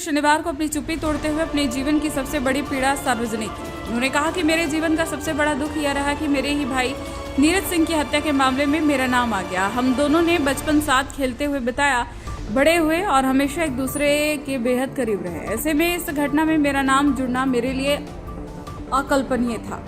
शनिवार को अपनी चुप्पी तोड़ते हुए अपने जीवन की सबसे बड़ी पीड़ा सार्वजनिक की। उन्होंने कहा कि मेरे जीवन का सबसे बड़ा दुख यह रहा कि मेरे ही भाई नीरज सिंह की हत्या के मामले में मेरा नाम आ गया। हम दोनों ने बचपन साथ खेलते हुए बिताया, बड़े हुए और हमेशा एक दूसरे के बेहद करीब रहे। ऐसे में इस घटना में मेरा नाम जुड़ना मेरे लिए अकल्पनीय था।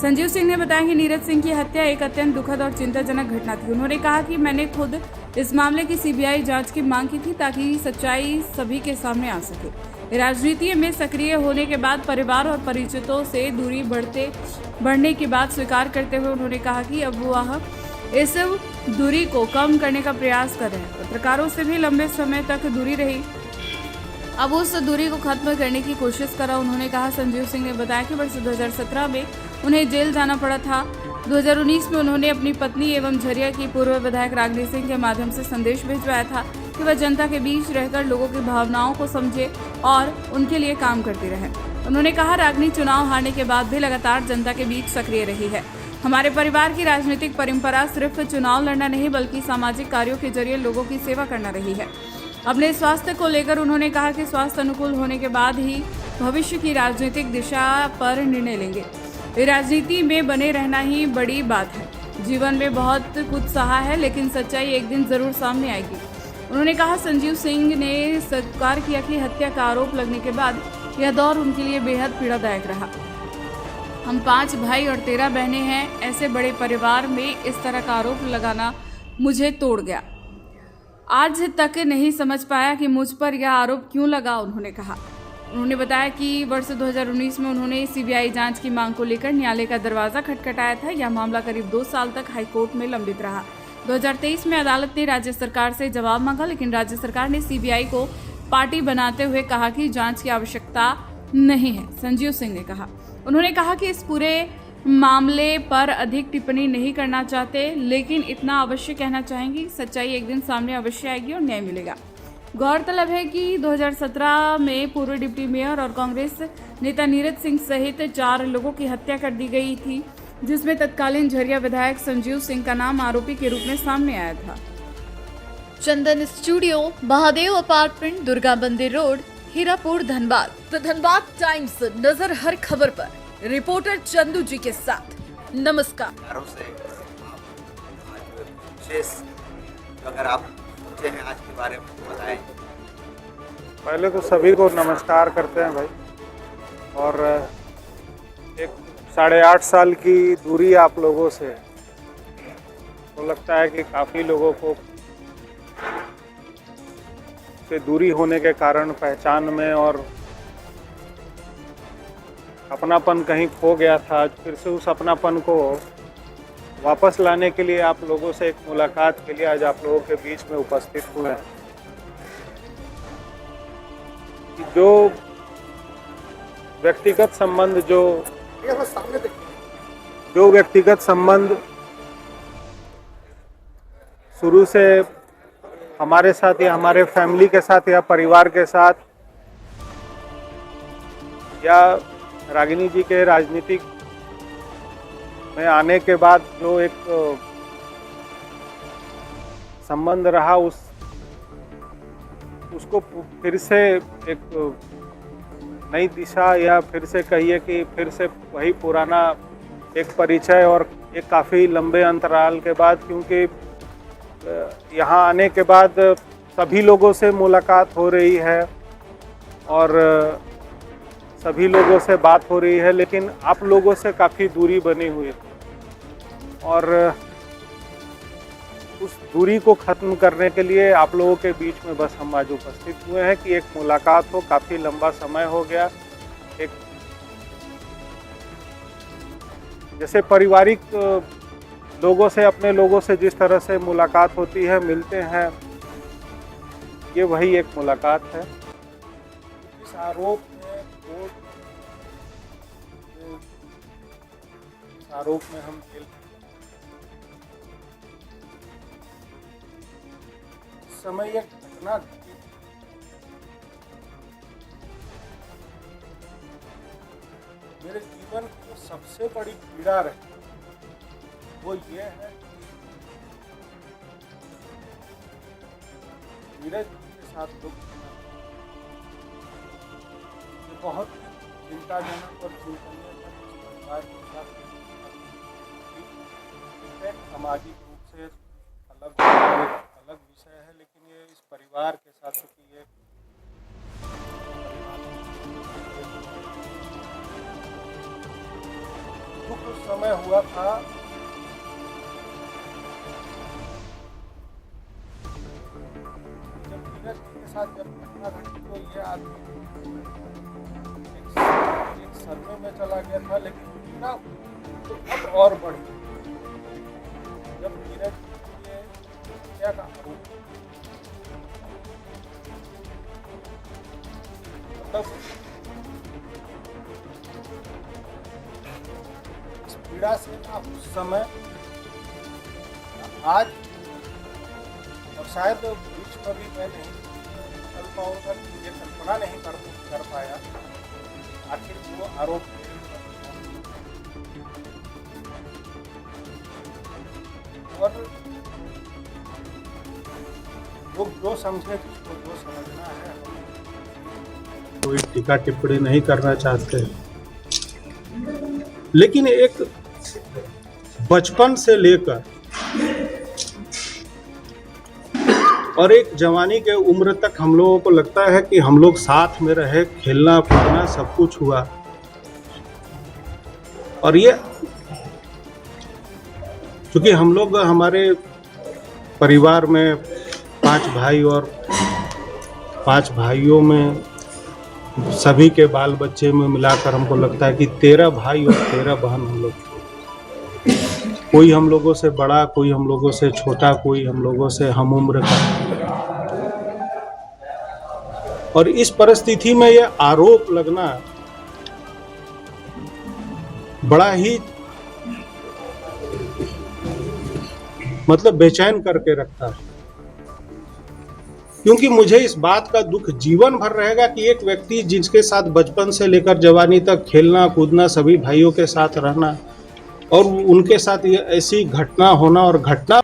संजीव सिंह ने बताया कि नीरज सिंह की हत्या एक अत्यंत दुखद और चिंताजनक घटना थी। उन्होंने कहा कि मैंने खुद इस मामले की सीबीआई जांच की मांग की थी ताकि सच्चाई सभी के सामने आ सके। राजनीति में सक्रिय होने के बाद परिवार और परिचितों से दूरी बढ़ने की बात स्वीकार करते हुए उन्होंने कहा कि अब वह इस दूरी को कम करने का प्रयास कर रहे हैं। पत्रकारों से भी लंबे समय तक दूरी रही, अब उस दूरी को खत्म करने की कोशिश करा। उन्होंने कहा, संजीव सिंह ने बताया कि वर्ष 2017 में उन्हें जेल जाना पड़ा था। 2019 में उन्होंने अपनी पत्नी एवं झरिया की पूर्व विधायक रागिनी सिंह के माध्यम से संदेश भिजवाया था कि वह जनता के बीच रहकर लोगों की भावनाओं को समझे और उनके लिए काम करती रहे। उन्होंने कहा, रागिनी चुनाव हारने के बाद भी लगातार जनता के बीच सक्रिय रही है। हमारे परिवार की राजनीतिक परंपरा सिर्फ चुनाव लड़ना नहीं बल्कि सामाजिक कार्यों के जरिए लोगों की सेवा करना रही है। अपने स्वास्थ्य को लेकर उन्होंने कहा कि स्वास्थ्य अनुकूल होने के बाद ही भविष्य की राजनीतिक दिशा पर निर्णय लेंगे। राजनीति में बने रहना ही बड़ी बात है। जीवन में बहुत कुछ सहा है लेकिन सच्चाई एक दिन जरूर सामने आएगी। उन्होंने कहा, संजीव सिंह ने स्वीकार किया कि हत्या का आरोप लगने के बाद यह दौर उनके लिए बेहद पीड़ादायक रहा। हम 5 भाई और 13 बहनें हैं। ऐसे बड़े परिवार में इस तरह का आरोप लगाना मुझे तोड़ गया। आज तक नहीं समझ पाया कि मुझ पर यह आरोप क्यों लगा, उन्होंने कहा। उन्होंने बताया कि वर्ष 2019 में उन्होंने सीबीआई जांच की मांग को लेकर न्यायालय का दरवाजा खटखटाया था। यह मामला करीब 2 साल तक हाईकोर्ट में लंबित रहा। 2023 में अदालत ने राज्य सरकार से जवाब मांगा लेकिन राज्य सरकार ने सीबीआई को पार्टी बनाते हुए कहा कि जांच की आवश्यकता नहीं है, संजीव सिंह ने कहा। उन्होंने कहा कि इस पूरे मामले पर अधिक टिप्पणी नहीं करना चाहते लेकिन इतना अवश्य कहना चाहेंगे, सच्चाई एक दिन सामने अवश्य आएगी और न्याय मिलेगा। गौरतलब है कि 2017 में पूर्व डिप्टी मेयर और कांग्रेस नेता नीरज सिंह सहित 4 लोगों की हत्या कर दी गई थी, जिसमें तत्कालीन झरिया विधायक संजीव सिंह का नाम आरोपी के रूप में सामने आया था। चंदन स्टूडियो, महादेव अपार्टमेंट, दुर्गा मंदिर रोड, हीरापुर, धनबाद। तो धनबाद टाइम्स, नजर हर खबर पर। रिपोर्टर चंदू जी के साथ। नमस्कार। अगर आप सोचे हैं आज के बारे में तो बताएं। पहले तो सभी को नमस्कार करते हैं भाई। और एक 8.5 साल की दूरी आप लोगों से, तो लगता है कि काफ़ी लोगों को से दूरी होने के कारण पहचान में और अपनापन कहीं खो गया था। आज फिर से उस अपनापन को वापस लाने के लिए आप लोगों से एक मुलाकात के लिए आज आप लोगों के बीच में उपस्थित हुए हैं। जो व्यक्तिगत संबंध शुरू से हमारे साथ या हमारे फैमिली के साथ या परिवार के साथ या रागिनी जी के राजनीतिक में आने के बाद जो एक संबंध रहा, उसको फिर से एक नई दिशा या फिर से कहिए कि फिर से वही पुराना एक परिचय और एक काफ़ी लंबे अंतराल के बाद, क्योंकि यहाँ आने के बाद सभी लोगों से मुलाकात हो रही है और सभी लोगों से बात हो रही है, लेकिन आप लोगों से काफ़ी दूरी बनी हुई है और उस दूरी को ख़त्म करने के लिए आप लोगों के बीच में बस हम आज उपस्थित हुए हैं कि एक मुलाकात हो। काफ़ी लंबा समय हो गया। एक जैसे पारिवारिक लोगों से, अपने लोगों से जिस तरह से मुलाकात होती है, मिलते हैं, ये वही एक मुलाकात है। इस आरोप में हम समय एक घटना घटी। मेरे जीवन की सबसे बड़ी पीड़ा रही वो ये है नीरज के साथ लोग बहुत चिंताजनक और चिंतनीय है कि इस परिवार के साथ सामाजिक रूप से अलग अलग विषय है, लेकिन ये इस परिवार के साथ चूंकि ये दुख उस समय हुआ था जब नीरज जी के साथ जब घटना घटी तो ये आदमी एक सर्वे में चला गया था, लेकिन पीड़ा तो अब और बढ़ी जब नीरज जी के लिए हत्या का आरोप मतलब इस पीड़ा से ना उस समय आज और शायद बीच में भी मैं नहीं चल पाऊंगा, ये कल्पना नहीं कर पाया आखिर वो आरोप और लोग जो समझे जिसको जो समझना है। कोई टीका टिप्पणी नहीं करना चाहते, लेकिन एक बचपन से लेकर और एक जवानी के उम्र तक हम लोगों को लगता है कि हम लोग साथ में रहे, खेलना कूदना सब कुछ हुआ। और ये क्योंकि हम लोग हमारे परिवार में 5 भाई और 5 भाइयों में सभी के बाल बच्चे में मिलाकर हमको लगता है कि 13 भाई और 13 बहन हम लोग। कोई हम लोगों से बड़ा, कोई हम लोगों से छोटा, कोई हम लोगों से हम उम्र का। और इस परिस्थिति में यह आरोप लगना बड़ा ही मतलब बेचैन करके रखता है, क्योंकि मुझे इस बात का दुख जीवन भर रहेगा कि एक व्यक्ति जिसके साथ बचपन से लेकर जवानी तक खेलना कूदना, सभी भाइयों के साथ रहना और उनके साथ ये ऐसी घटना होना और घटना